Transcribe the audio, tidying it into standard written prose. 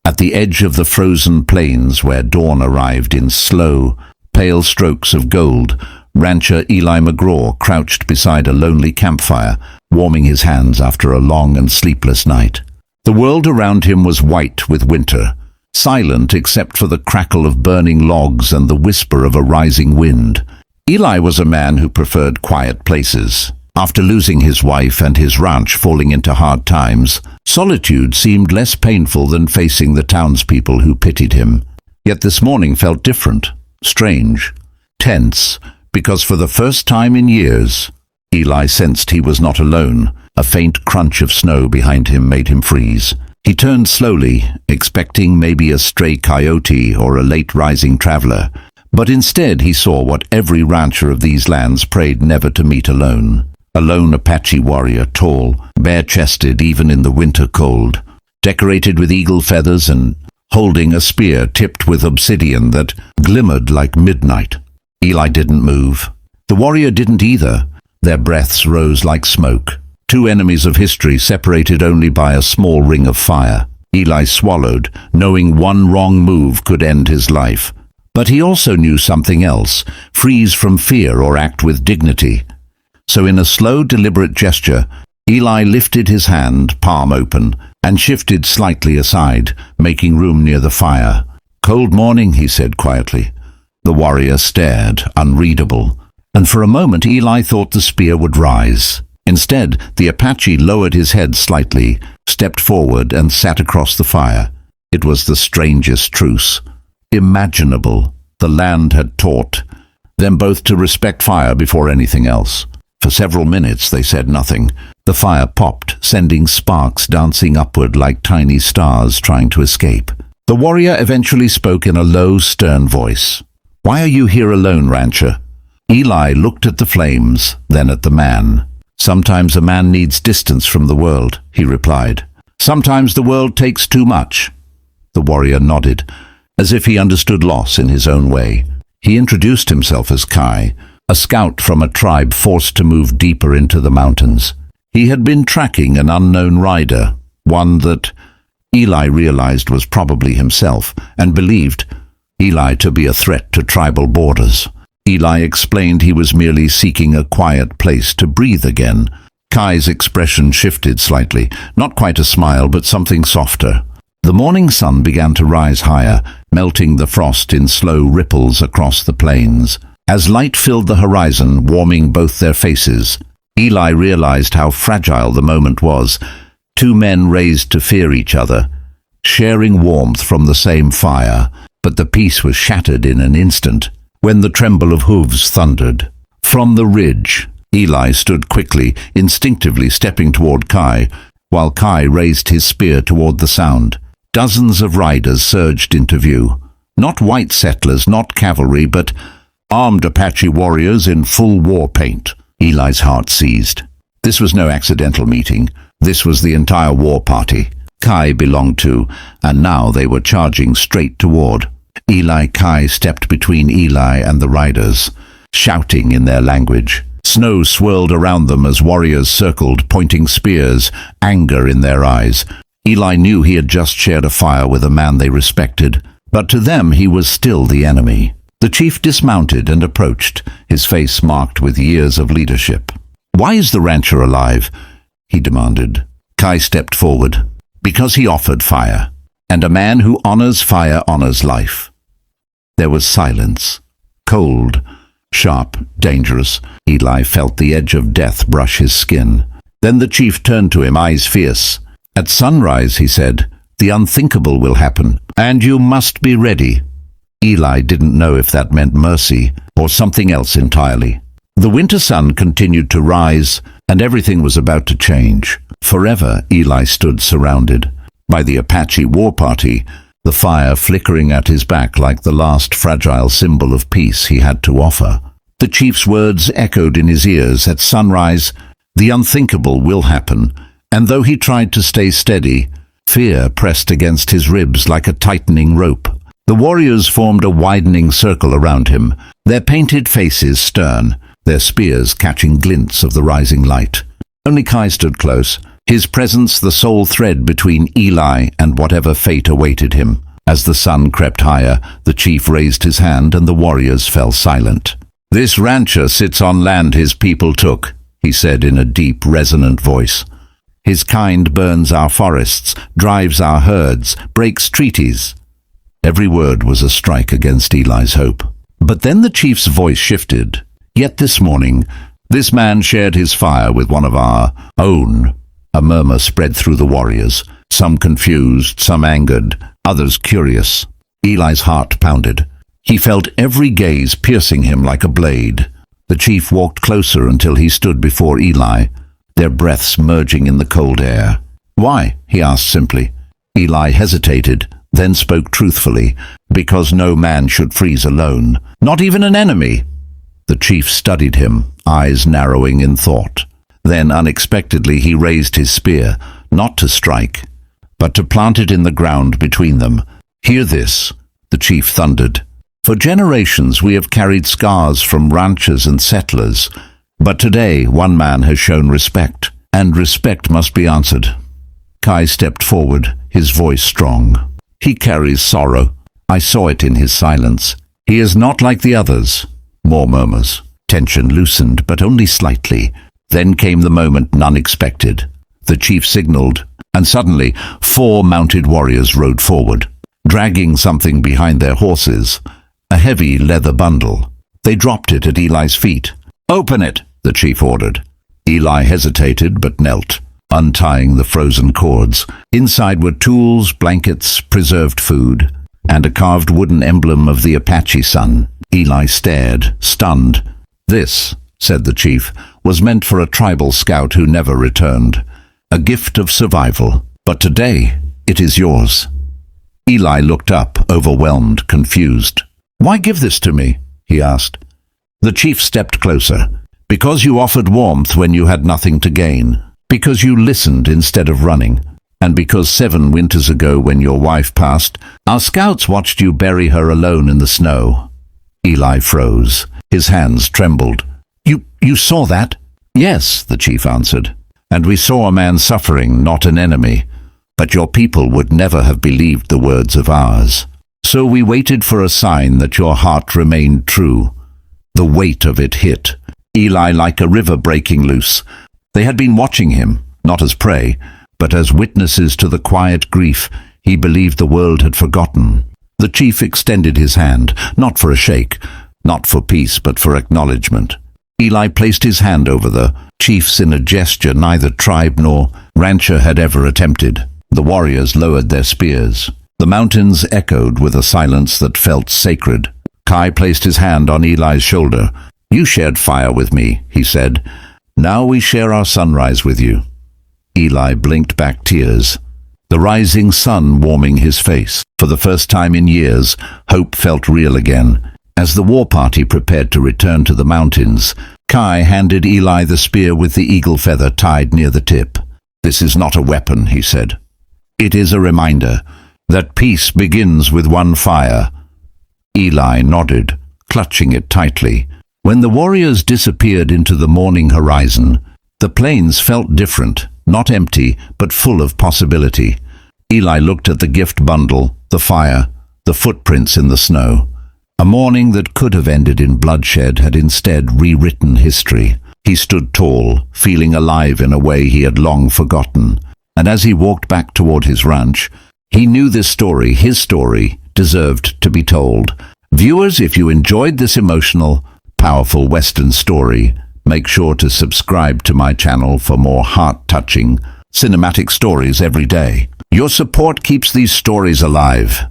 At the edge of the frozen plains where dawn arrived in slow, pale strokes of gold, rancher Eli McGraw crouched beside a lonely campfire, warming his hands after a long and sleepless night. The world around him was white with winter, silent except for the crackle of burning logs and the whisper of a rising wind. Eli was a man who preferred quiet places. After losing his wife and his ranch falling into hard times, solitude seemed less painful than facing the townspeople who pitied him. Yet this morning felt different, strange, tense, because for the first time in years, Eli sensed he was not alone. A faint crunch of snow behind him made him freeze. He turned slowly, expecting maybe a stray coyote or a late-rising traveler, but instead he saw what every rancher of these lands prayed never to meet alone. A lone Apache warrior, tall, bare-chested even in the winter cold, decorated with eagle feathers and holding a spear tipped with obsidian that glimmered like midnight. Eli didn't move. The warrior didn't either. Their breaths rose like smoke. Two enemies of history separated only by a small ring of fire. Eli swallowed, knowing one wrong move could end his life. But he also knew something else: freeze from fear or act with dignity. So in a slow, deliberate gesture, Eli lifted his hand, palm open, and shifted slightly aside, making room near the fire. "Cold morning," he said quietly. The warrior stared, unreadable, and for a moment Eli thought the spear would rise. Instead, the Apache lowered his head slightly, stepped forward, and sat across the fire. It was the strangest truce imaginable. The land had taught them both to respect fire before anything else. For several minutes they said nothing. The fire popped, sending sparks dancing upward like tiny stars trying to escape. The warrior eventually spoke in a low, stern voice. "Why are you here alone, rancher?" Eli looked at the flames, then at the man. "Sometimes a man needs distance from the world," he replied. "Sometimes the world takes too much." The warrior nodded, as if he understood loss in his own way. He introduced himself as Kai, a scout from a tribe forced to move deeper into the mountains. He had been tracking an unknown rider, one that Eli realized was probably himself, and believed Eli to be a threat to tribal borders. Eli explained he was merely seeking a quiet place to breathe again. Kai's expression shifted slightly, not quite a smile, but something softer. The morning sun began to rise higher, melting the frost in slow ripples across the plains. As light filled the horizon, warming both their faces, Eli realized how fragile the moment was. Two men raised to fear each other, sharing warmth from the same fire, but the peace was shattered in an instant when the tremble of hooves thundered. From the ridge, Eli stood quickly, instinctively stepping toward Kai, while Kai raised his spear toward the sound. Dozens of riders surged into view. Not white settlers, not cavalry, but armed Apache warriors in full war paint. Eli's heart seized. This was no accidental meeting. This was the entire war party Kai belonged to, and now they were charging straight toward. Kai stepped between Eli and the riders, shouting in their language. Snow swirled around them as warriors circled, pointing spears, anger in their eyes. Eli knew he had just shared a fire with a man they respected, but to them he was still the enemy. The chief dismounted and approached, his face marked with years of leadership. "Why is the rancher alive?" he demanded. Kai stepped forward. "Because he offered fire, and a man who honors fire honors life." There was silence. Cold, sharp, dangerous. Eli felt the edge of death brush his skin. Then the chief turned to him, eyes fierce. "At sunrise," he said, "the unthinkable will happen, and you must be ready." Eli didn't know if that meant mercy or something else entirely. The winter sun continued to rise, and everything was about to change. Forever, Eli stood surrounded by the Apache war party, the fire flickering at his back like the last fragile symbol of peace he had to offer. The chief's words echoed in his ears. At sunrise, the unthinkable will happen, and though he tried to stay steady, fear pressed against his ribs like a tightening rope. The warriors formed a widening circle around him, their painted faces stern, their spears catching glints of the rising light. Only Kai stood close, his presence the sole thread between Eli and whatever fate awaited him. As the sun crept higher, the chief raised his hand and the warriors fell silent. "This rancher sits on land his people took," he said in a deep, resonant voice. "His kind burns our forests, drives our herds, breaks treaties." Every word was a strike against Eli's hope. But then the chief's voice shifted. "Yet this morning, this man shared his fire with one of our own." A murmur spread through the warriors, some confused, some angered, others curious. Eli's heart pounded. He felt every gaze piercing him like a blade. The chief walked closer until he stood before Eli, their breaths merging in the cold air. "Why?" he asked simply. Eli hesitated, then spoke truthfully. "Because no man should freeze alone, not even an enemy." The chief studied him, eyes narrowing in thought. Then unexpectedly he raised his spear, not to strike, but to plant it in the ground between them. "Hear this," the chief thundered. "For generations we have carried scars from ranchers and settlers, but today one man has shown respect, and respect must be answered." Kai stepped forward, his voice strong. "He carries sorrow. I saw it in his silence. He is not like the others." More murmurs. Tension loosened, but only slightly. Then came the moment none expected. The chief signaled, and suddenly 4 mounted warriors rode forward, dragging something behind their horses, a heavy leather bundle. They dropped it at Eli's feet. "Open it," the chief ordered. Eli hesitated but knelt, untying the frozen cords. Inside were tools, blankets, preserved food, and a carved wooden emblem of the Apache sun. Eli stared, stunned. "This," said the chief, "was meant for a tribal scout who never returned. A gift of survival. But today, it is yours." Eli looked up, overwhelmed, confused. "Why give this to me?" he asked. The chief stepped closer. "Because you offered warmth when you had nothing to gain. Because you listened instead of running. And because 7 winters ago when your wife passed, our scouts watched you bury her alone in the snow." Eli froze. His hands trembled. You saw that?" "Yes," the chief answered. "And we saw a man suffering, not an enemy. But your people would never have believed the words of ours. So we waited for a sign that your heart remained true." The weight of it hit Eli like a river breaking loose. They had been watching him, not as prey, but as witnesses to the quiet grief he believed the world had forgotten. The chief extended his hand, not for a shake, not for peace, but for acknowledgement. Eli placed his hand over the chief's in a gesture neither tribe nor rancher had ever attempted. The warriors lowered their spears. The mountains echoed with a silence that felt sacred. Kai placed his hand on Eli's shoulder. "You shared fire with me," he said. "Now we share our sunrise with you." Eli blinked back tears, the rising sun warming his face. For the first time in years, hope felt real again. As the war party prepared to return to the mountains, Kai handed Eli the spear with the eagle feather tied near the tip. "This is not a weapon," he said. "It is a reminder that peace begins with one fire." Eli nodded, clutching it tightly. When the warriors disappeared into the morning horizon, the plains felt different, not empty, but full of possibility. Eli looked at the gift bundle, the fire, the footprints in the snow. A morning that could have ended in bloodshed had instead rewritten history. He stood tall, feeling alive in a way he had long forgotten. And as he walked back toward his ranch, he knew this story, his story, deserved to be told. Viewers, if you enjoyed this emotional, powerful Western story, make sure to subscribe to my channel for more heart-touching, cinematic stories every day. Your support keeps these stories alive.